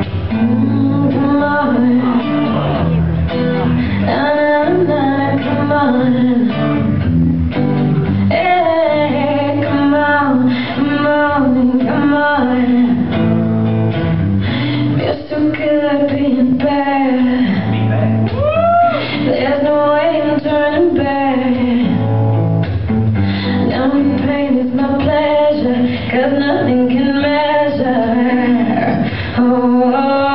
Come on, come on, hey, come on, come on. Feels so good being bad. There's no way I'm turning back. Now the pain is my pleasure, 'cause nothing can measure. Oh.